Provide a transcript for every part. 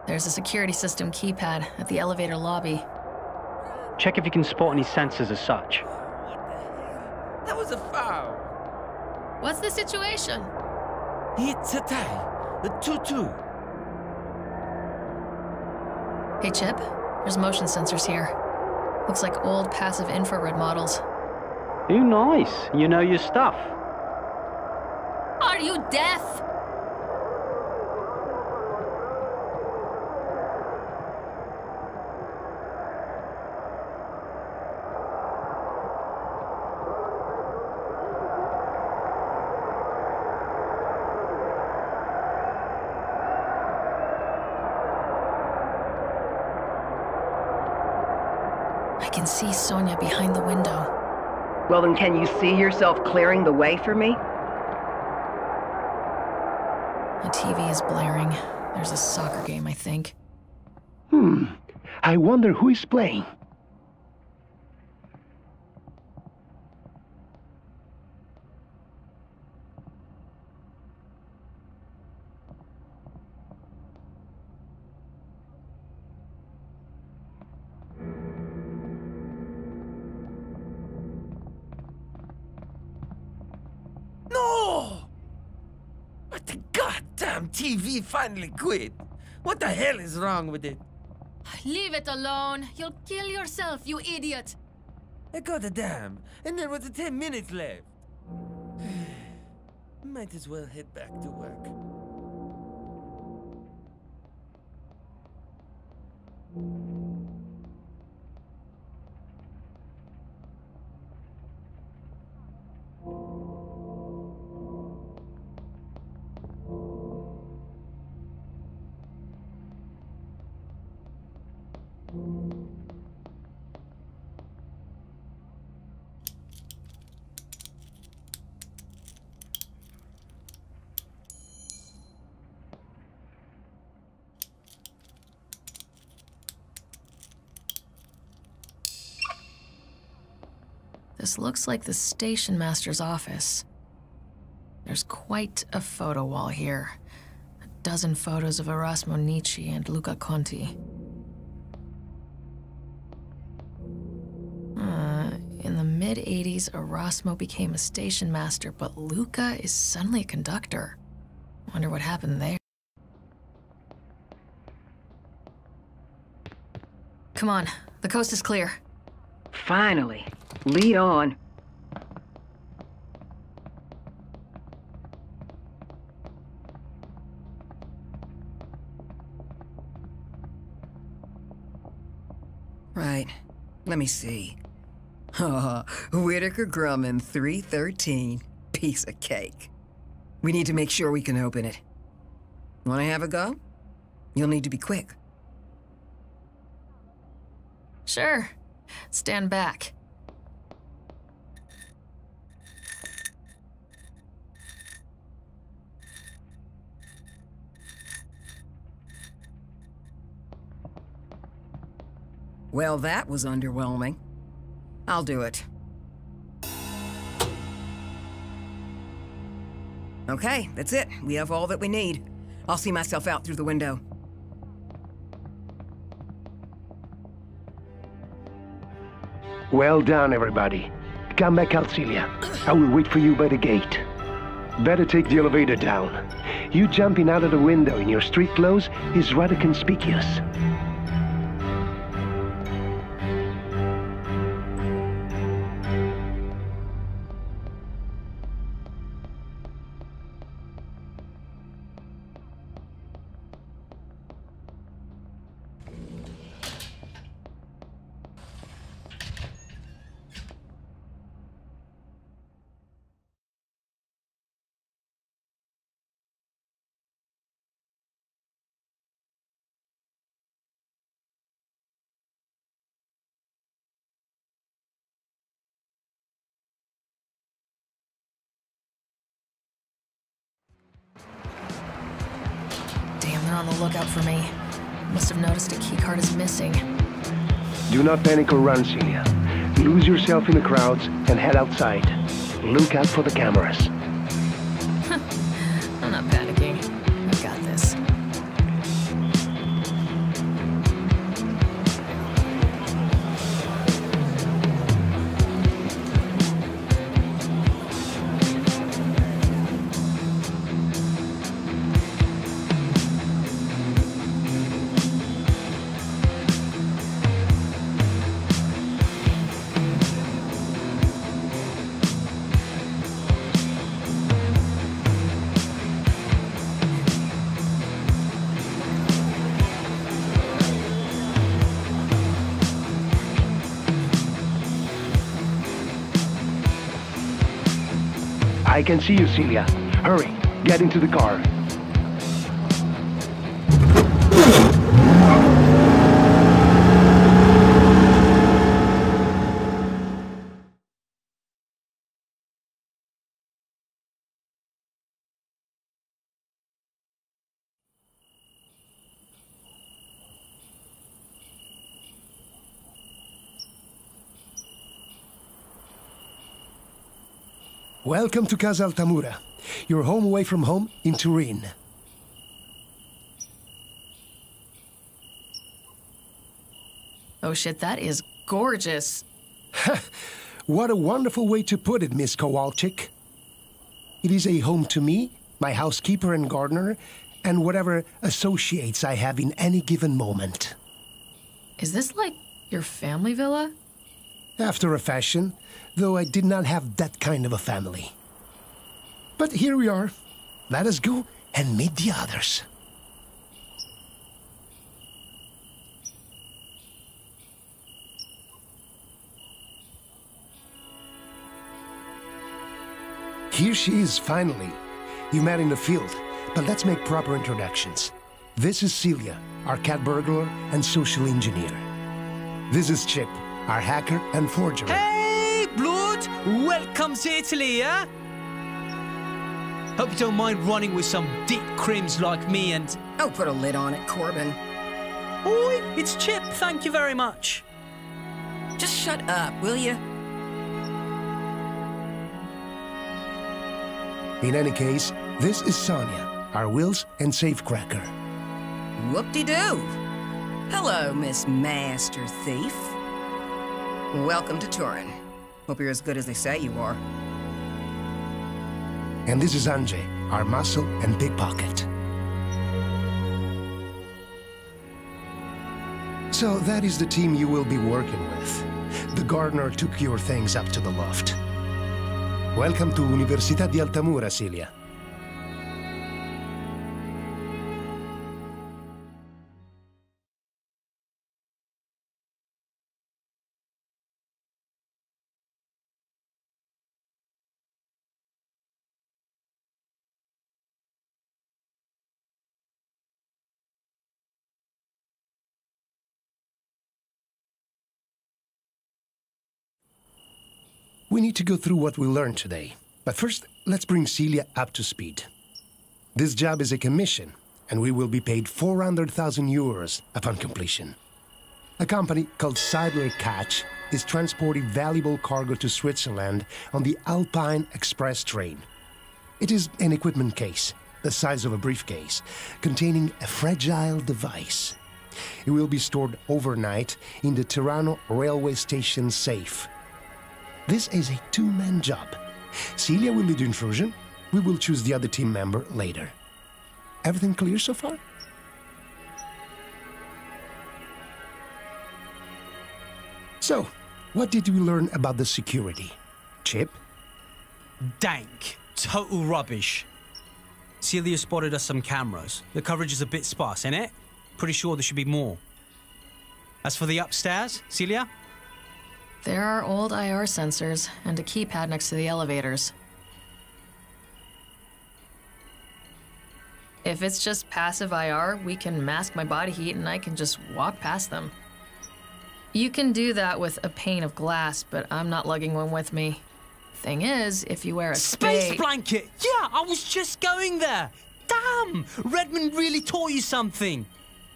There's a security system keypad at the elevator lobby. Check if you can spot any sensors as such. What the hell? That was a foul. What's the situation? It's a tie. A 2-2. Hey, Chip. There's motion sensors here. Looks like old passive infrared models. Ooh, nice. You know your stuff. Are you deaf? I can see Sonia behind the window. Well, then can you see yourself clearing the way for me? The TV is blaring. There's a soccer game, I think. I wonder who is playing. No! But the goddamn TV finally quit. What the hell is wrong with it? Leave it alone. You'll kill yourself, you idiot. I got a damn, and there was 10 minutes left. Might as well head back to work. This looks like the station master's office. There's quite a photo wall here. A dozen photos of Erasmo Nietzsche and Luca Conti. In the mid-80s, Erasmo became a station master, but Luca is suddenly a conductor. Wonder what happened there. Come on, the coast is clear. Finally. Lead on. Right. Let me see. Whitaker Grumman 313. Piece of cake. We need to make sure we can open it. Want to have a go? You'll need to be quick. Sure. Stand back. Well, that was underwhelming. I'll do it. Okay, that's it. We have all that we need. I'll see myself out through the window. Well done, everybody. Come back out, Celia. I will wait for you by the gate. Better take the elevator down. You jumping out of the window in your street clothes is rather conspicuous. They're on the lookout for me. Must have noticed a keycard is missing. Do not panic or run, Celia. Lose yourself in the crowds and head outside. Look out for the cameras. I'm not panicking. I've got this. I can see you, Celia. Hurry, get into the car. Welcome to Casa Altamura, your home away from home in Turin. Oh shit, that is gorgeous. What a wonderful way to put it, Miss Kowalczyk. It is a home to me, my housekeeper and gardener, and whatever associates I have in any given moment. Is this like your family villa? After a fashion, though I did not have that kind of a family. But here we are. Let us go and meet the others. Here she is, finally. You met in the field, but let's make proper introductions. This is Celia, our cat burglar and social engineer. This is Chip, our hacker and forger. Hey, blood! Welcome to Italy, yeah? Hope you don't mind running with some deep crims like me and... Oh, put a lid on it, Corbin. Oi, it's Chip, thank you very much. Just shut up, will you? In any case, this is Sonia, our wills and safecracker. Whoop-de-doo. Hello, Miss Master Thief. Welcome to Turin. Hope you're as good as they say you are. And this is Anjay, our muscle and pickpocket. So that is the team you will be working with. The gardener took your things up to the loft. Welcome to Università di Altamura, Celia. We need to go through what we learned today. But first, let's bring Celia up to speed. This job is a commission, and we will be paid 400,000 euros upon completion. A company called Seidler Catch is transporting valuable cargo to Switzerland on the Alpine Express train. It is an equipment case, the size of a briefcase, containing a fragile device. It will be stored overnight in the Tirano railway station safe. This is a two-man job. Celia will lead the intrusion. We will choose the other team member later. Everything clear so far? So, what did we learn about the security? Chip? Dank. Total rubbish. Celia spotted us some cameras. The coverage is a bit sparse, innit? Pretty sure there should be more. As for the upstairs, Celia? There are old IR sensors and a keypad next to the elevators. If it's just passive IR, we can mask my body heat and I can just walk past them. You can do that with a pane of glass, but I'm not lugging one with me. Thing is, if you wear a Space blanket! Yeah, I was just going there! Damn! Redmond really taught you something!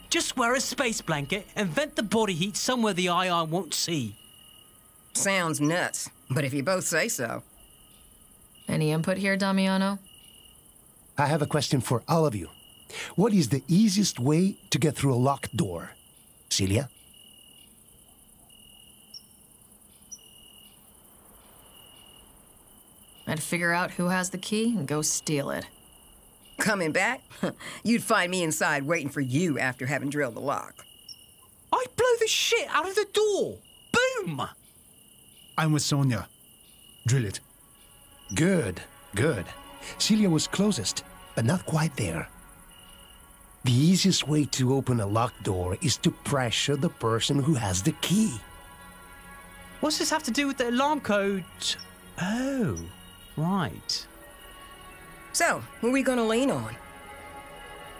Just wear a space blanket and vent the body heat somewhere the IR won't see. Sounds nuts, but if you both say so. Any input here, Damiano? I have a question for all of you. What is the easiest way to get through a locked door? Celia? I'd figure out who has the key and go steal it. Coming back? You'd find me inside waiting for you after having drilled the lock. I'd blow the shit out of the door! Boom! I'm with Sonia. Drill it. Good, good. Celia was closest, but not quite there. The easiest way to open a locked door is to pressure the person who has the key. What's this have to do with the alarm code? Oh, right. So, who are we gonna lean on?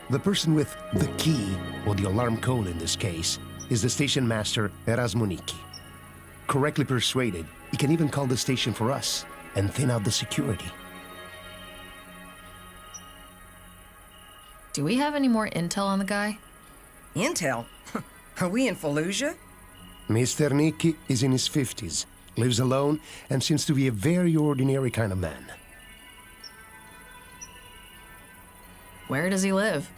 The person with the key, or the alarm code in this case, is the station master Erasmoniki. Correctly persuaded, he can even call the station for us and thin out the security. Do we have any more intel on the guy? Intel? Are we in Fallujah? Mr. Nicky is in his 50s, lives alone, and seems to be a very ordinary kind of man. Where does he live?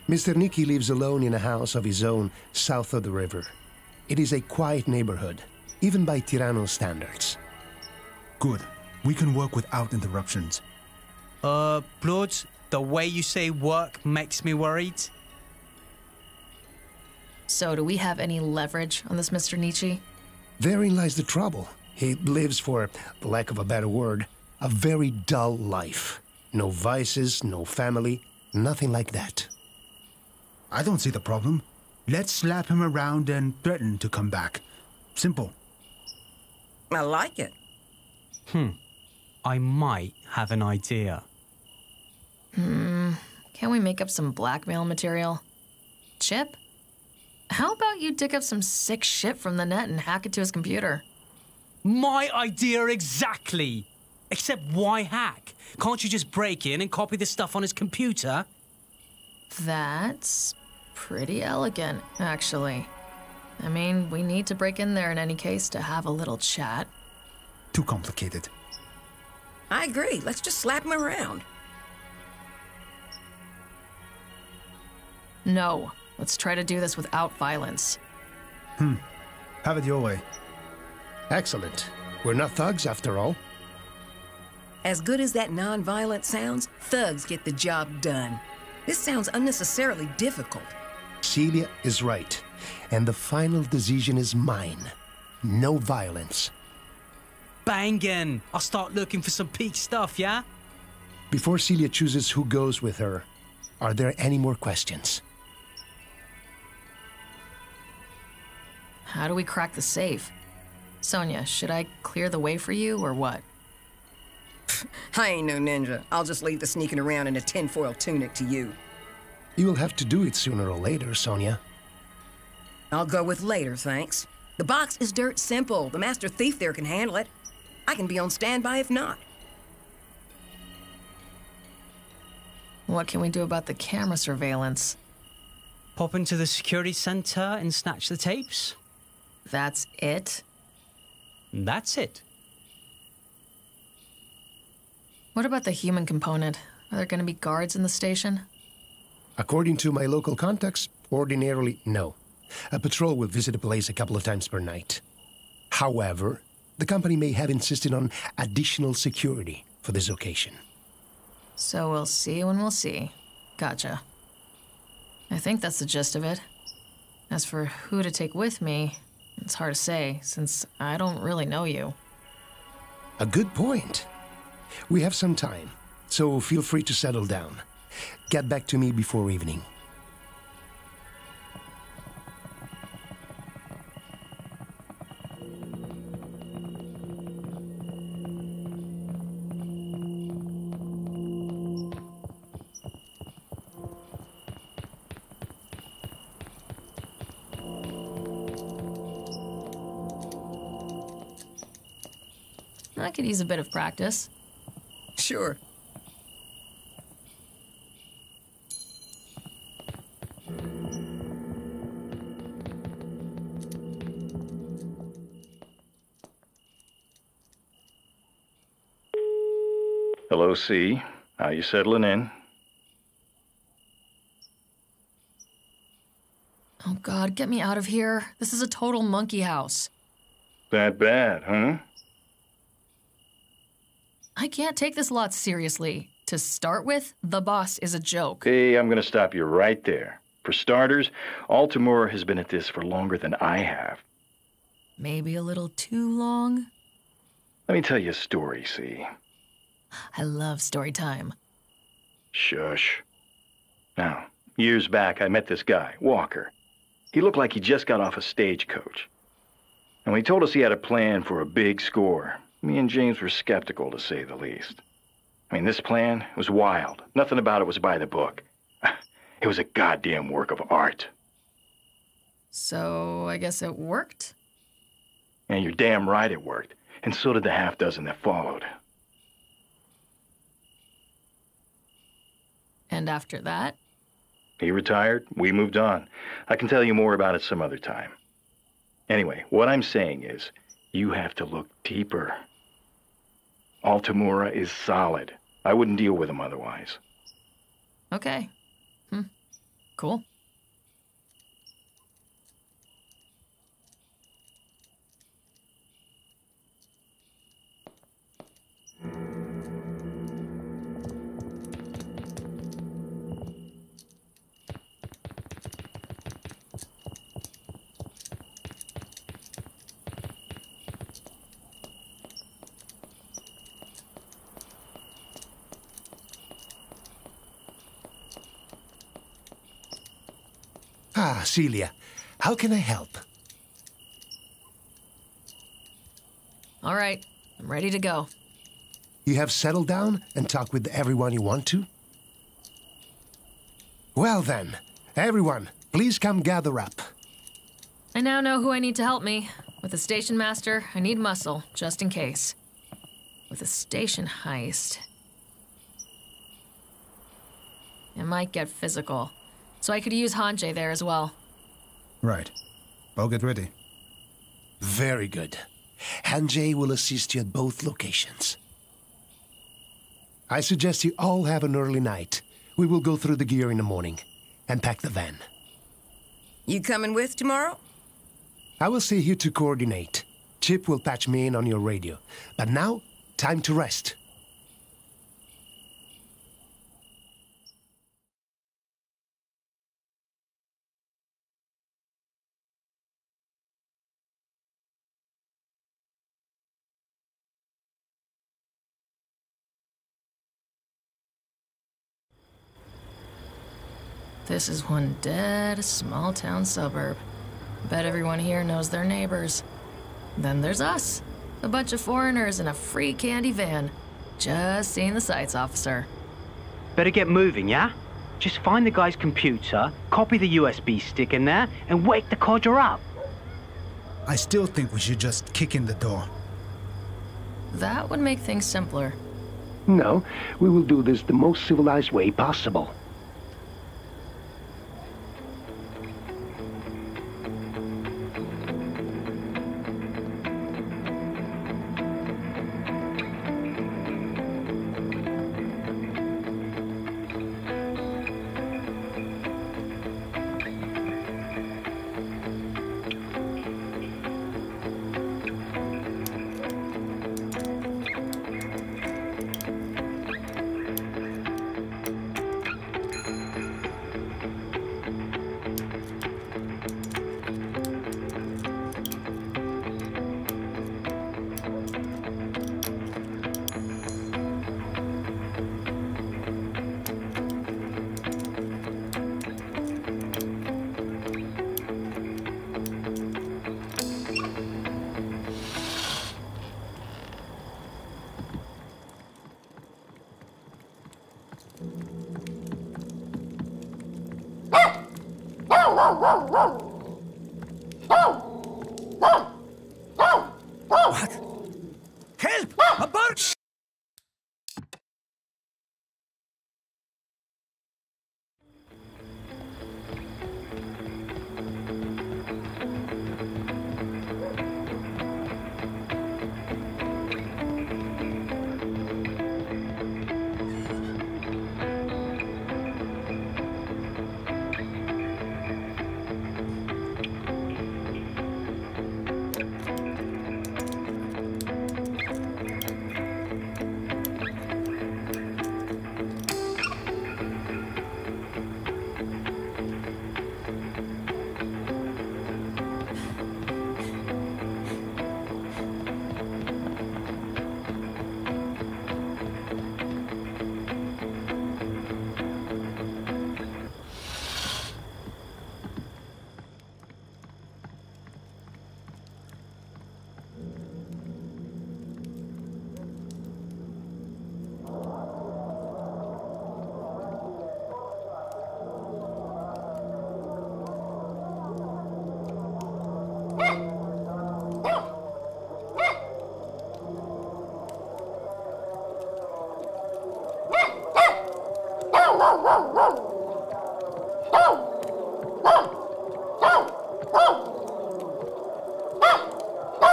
Mr. Nicky lives alone in a house of his own south of the river. It is a quiet neighborhood, even by Tirano standards. Good. We can work without interruptions. Blood, the way you say work makes me worried. So do we have any leverage on this Mr. Nietzsche? Therein lies the trouble. He lives, for the lack of a better word, a very dull life. No vices, no family, nothing like that. I don't see the problem. Let's slap him around and threaten to come back. Simple. I like it. I might have an idea. Can we make up some blackmail material? Chip? How about you dig up some sick shit from the net and hack it to his computer? My idea exactly! Except why hack? Can't you just break in and copy the stuff on his computer? That's pretty elegant, actually. I mean, we need to break in there in any case to have a little chat. Too complicated. I agree. Let's just slap him around. No, let's try to do this without violence. Have it your way. Excellent. We're not thugs after all. As good as that non-violent sounds, thugs get the job done. This sounds unnecessarily difficult. Celia is right. And the final decision is mine. No violence. Bangin'! I'll start looking for some peak stuff, yeah? Before Celia chooses who goes with her, are there any more questions? How do we crack the safe? Sonia, should I clear the way for you or what? I ain't no ninja. I'll just leave the sneaking around in a tinfoil tunic to you. You will have to do it sooner or later, Sonia. I'll go with later, thanks. The box is dirt simple. The master thief there can handle it. I can be on standby if not. What can we do about the camera surveillance? Pop into the security center and snatch the tapes? That's it? That's it. What about the human component? Are there going to be guards in the station? According to my local contacts, ordinarily, no. A patrol will visit the place a couple of times per night. However, the company may have insisted on additional security for this occasion. So we'll see when we'll see. Gotcha. I think that's the gist of it. As for who to take with me, it's hard to say, since I don't really know you. A good point. We have some time, so feel free to settle down. Get back to me before evening. I could use a bit of practice. Sure. Hello, C. How you settling in? Oh God, get me out of here. This is a total monkey house. That bad, huh? I can't take this lot seriously. To start with, the boss is a joke. Hey, I'm gonna stop you right there. For starters, Altamura has been at this for longer than I have. Maybe a little too long? Let me tell you a story, C. I love story time. Shush. Now, years back, I met this guy, Walker. He looked like he just got off a stagecoach. And when he told us he had a plan for a big score, me and James were skeptical, to say the least. I mean, this plan was wild. Nothing about it was by the book. It was a goddamn work of art. So, I guess it worked? And you're damn right it worked. And so did the half dozen that followed. And after that? He retired, we moved on. I can tell you more about it some other time. Anyway, what I'm saying is, you have to look deeper. Altamura is solid. I wouldn't deal with him otherwise. Okay. Cool. Ah, Celia, how can I help? All right, I'm ready to go. You have settled down and talked with everyone you want to? Well then, everyone, please come gather up. I now know who I need to help me. With the station master, I need muscle, just in case. With a station heist, it might get physical. So I could use Hanjay there as well. Right. I'll get ready. Very good. Hanjay will assist you at both locations. I suggest you all have an early night. We will go through the gear in the morning and pack the van. You coming with tomorrow? I will stay here to coordinate. Chip will patch me in on your radio. But now, time to rest. This is one dead, small-town suburb. Bet everyone here knows their neighbors. Then there's us. A bunch of foreigners in a free candy van. Just seeing the sights, officer. Better get moving, yeah? Just find the guy's computer, copy the USB stick in there, and wake the codger up. I still think we should just kick in the door. That would make things simpler. No, we will do this the most civilized way possible. What? Help! A bird!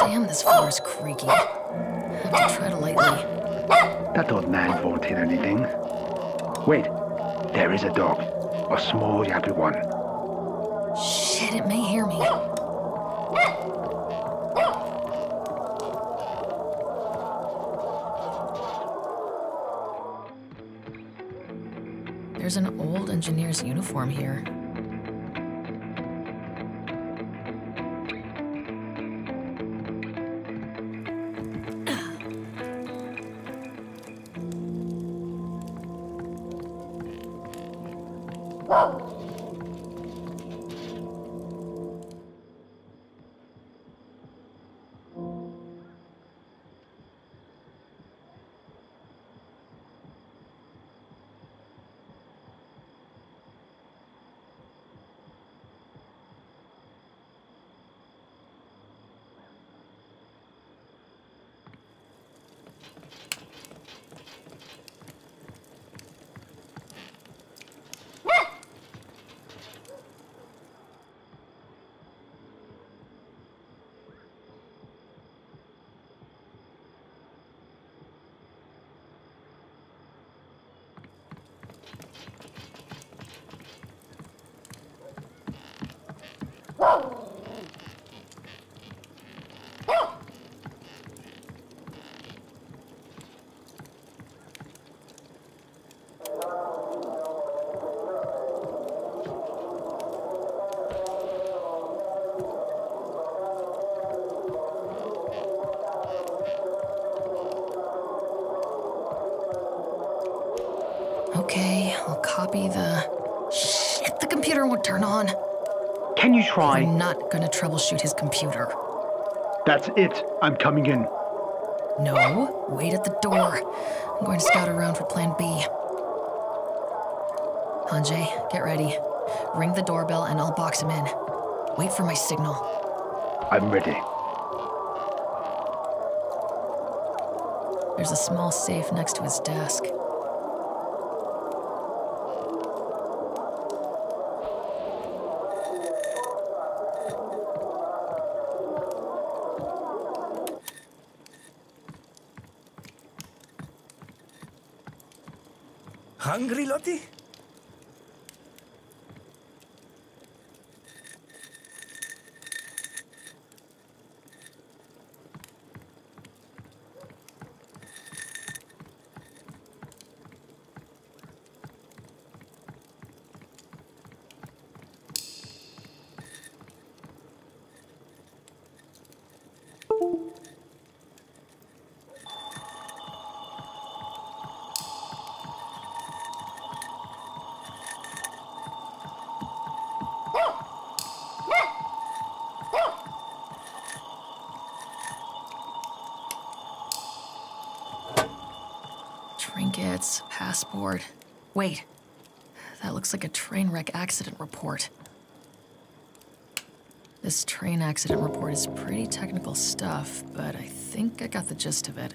Damn, this floor is creaky. I have to tread lightly. That old man won't hit anything. Wait, there is a dog. A small, yappy one. Shit, it may hear me. There's an old engineer's uniform here. Okay, I'll copy the... Shit, the computer won't turn on. Can you try? I'm not gonna troubleshoot his computer. That's it. I'm coming in. No, wait at the door. I'm going to scout around for plan B. Hanjay, get ready. Ring the doorbell and I'll box him in. Wait for my signal. I'm ready. There's a small safe next to his desk. Hungry, Lottie? Trinkets, passport. Wait, that looks like a train wreck accident report. This train accident report is pretty technical stuff, but I think I got the gist of it.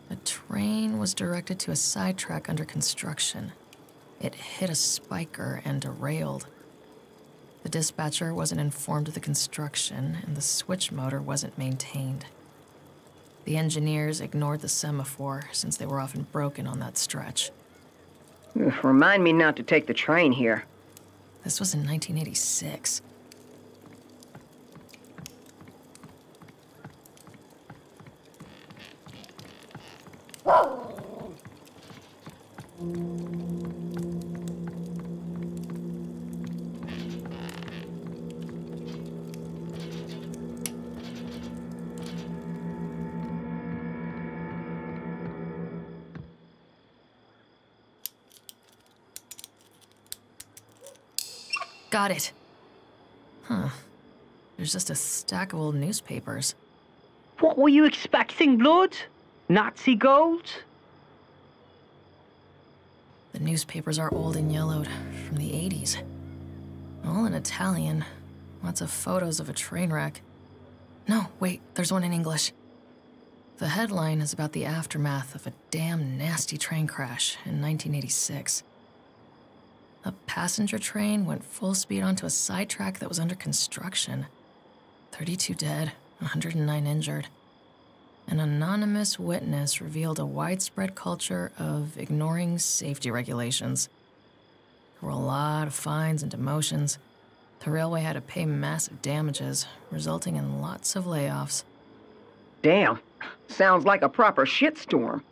The train was directed to a sidetrack under construction. It hit a spiker and derailed. The dispatcher wasn't informed of the construction, and the switch motor wasn't maintained. The engineers ignored the semaphore since they were often broken on that stretch. Remind me not to take the train here. This was in 1986. Got it. Huh. There's just a stack of old newspapers. What were you expecting, blood? Nazi gold? The newspapers are old and yellowed, from the 80s. All in Italian. Lots of photos of a train wreck. No, wait, there's one in English. The headline is about the aftermath of a damn nasty train crash in 1986. A passenger train went full speed onto a sidetrack that was under construction. 32 dead, 109 injured. An anonymous witness revealed a widespread culture of ignoring safety regulations. There were a lot of fines and demotions. The railway had to pay massive damages, resulting in lots of layoffs. Damn. Sounds like a proper shitstorm.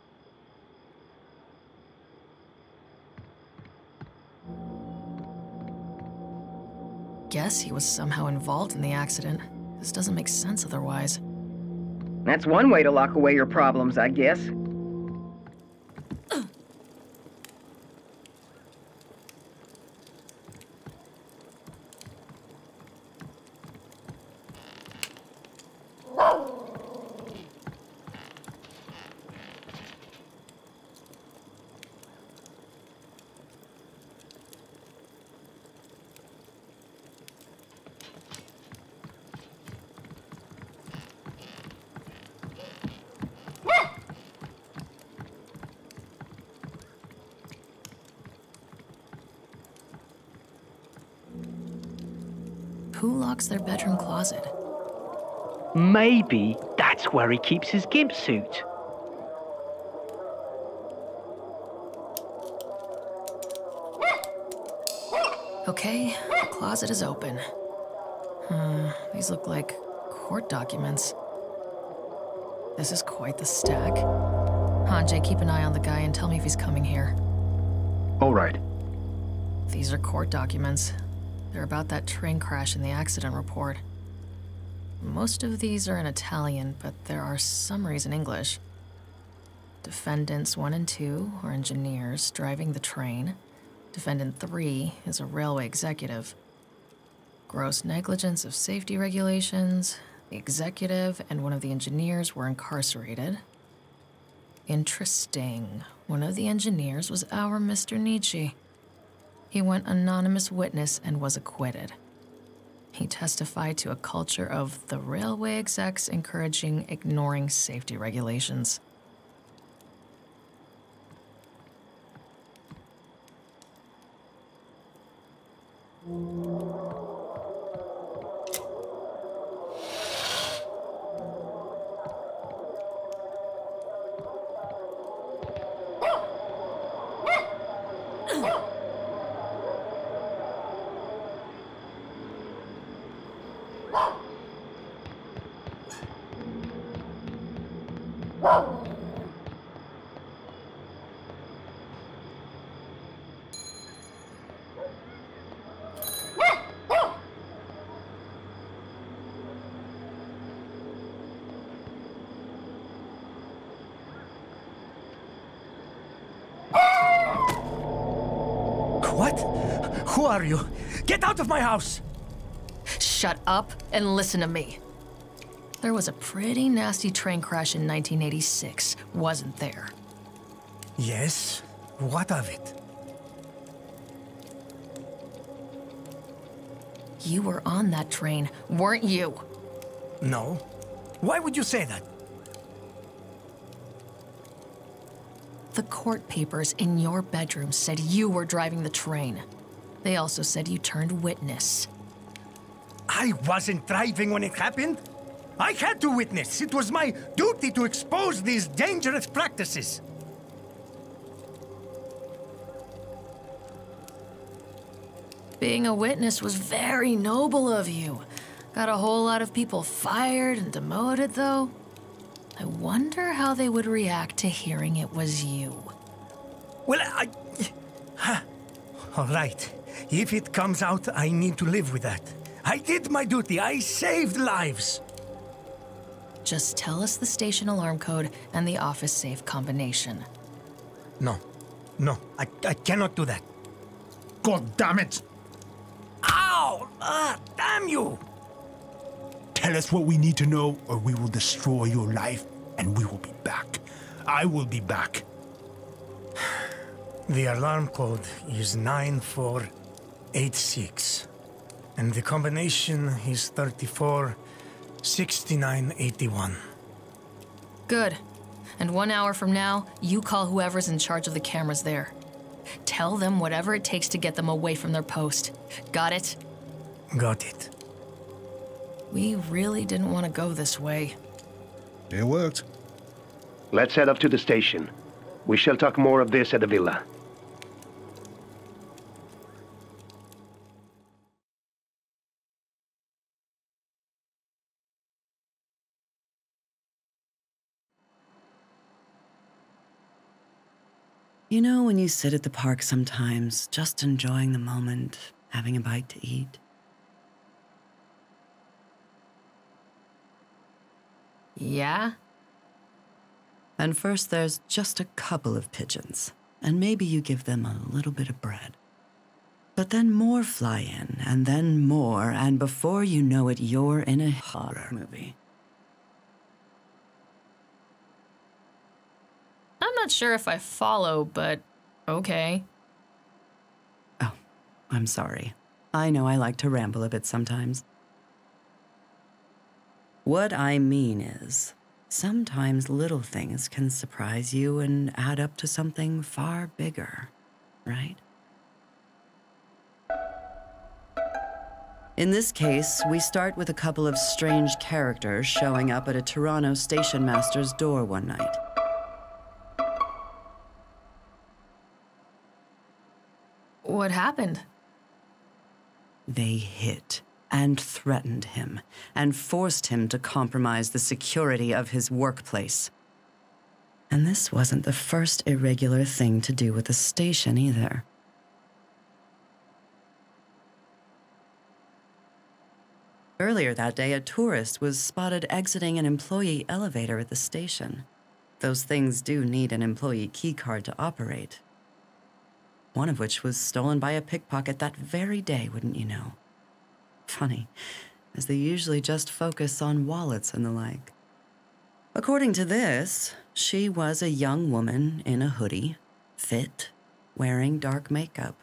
Guess he was somehow involved in the accident. This doesn't make sense otherwise. That's one way to lock away your problems, I guess. Who locks their bedroom closet? Maybe that's where he keeps his gimp suit. Okay, the closet is open. These look like court documents. This is quite the stack. Hanjay, keep an eye on the guy and tell me if he's coming here. All right. These are court documents. They're about that train crash in the accident report. Most of these are in Italian, but there are summaries in English. Defendants 1 and 2 are engineers driving the train. Defendant 3 is a railway executive. Gross negligence of safety regulations. The executive and one of the engineers were incarcerated. Interesting. One of the engineers was our Mr. Nietzsche. He went anonymous witness and was acquitted. He testified to a culture of the railway execs encouraging ignoring safety regulations. What? Who are you? Get out of my house! Shut up and listen to me. There was a pretty nasty train crash in 1986, wasn't there? Yes? What of it? You were on that train, weren't you? No. Why would you say that? The court papers in your bedroom said you were driving the train. They also said you turned witness. I wasn't driving when it happened. I had to witness. It was my duty to expose these dangerous practices. Being a witness was very noble of you. Got a whole lot of people fired and demoted, though. I wonder how they would react to hearing it was you. Well, all right. If it comes out, I need to live with that. I did my duty. I saved lives. Just tell us the station alarm code and the office safe combination. No. No, I cannot do that. God damn it! Ow! Damn you! Tell us what we need to know, or we will destroy your life, and we will be back. I will be back. The alarm code is 9486. And the combination is 346981. Good. And 1 hour from now, you call whoever's in charge of the cameras there. Tell them whatever it takes to get them away from their post. Got it? Got it. We really didn't want to go this way. It worked. Let's head up to the station. We shall talk more of this at the villa. You know when you sit at the park sometimes, just enjoying the moment, having a bite to eat? Yeah? And first there's just a couple of pigeons, and maybe you give them a little bit of bread. But then more fly in, and then more, and before you know it, you're in a horror movie. I'm not sure if I follow, but okay. Oh, I'm sorry. I know I like to ramble a bit sometimes. What I mean is, sometimes little things can surprise you and add up to something far bigger, right? In this case, we start with a couple of strange characters showing up at a Toronto station master's door one night. What happened? They hit and threatened him and forced him to compromise the security of his workplace. And this wasn't the first irregular thing to do with the station either. Earlier that day, a tourist was spotted exiting an employee elevator at the station. Those things do need an employee keycard to operate. One of which was stolen by a pickpocket that very day, wouldn't you know? Funny, as they usually just focus on wallets and the like. According to this, she was a young woman in a hoodie, fit, wearing dark makeup.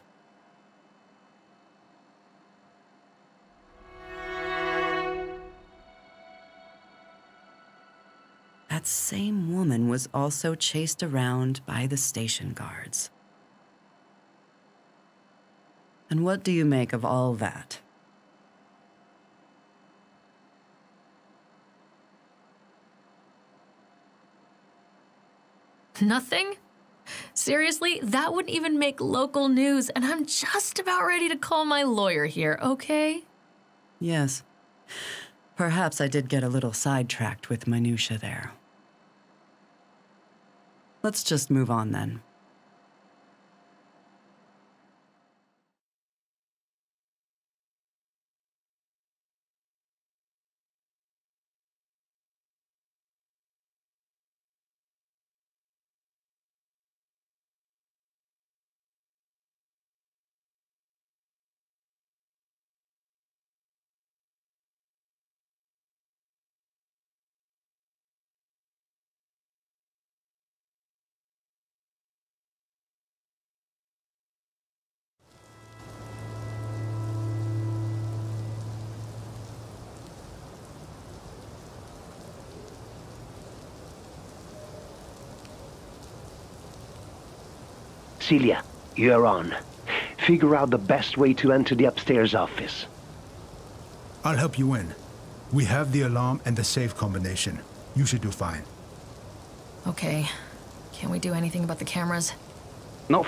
That same woman was also chased around by the station guards. And what do you make of all that? Nothing? Seriously, that wouldn't even make local news, and I'm just about ready to call my lawyer here, okay? Yes. Perhaps I did get a little sidetracked with minutia there. Let's just move on then. Celia, you're on. Figure out the best way to enter the upstairs office. I'll help you in. We have the alarm and the safe combination. You should do fine. Okay. Can't we do anything about the cameras? Not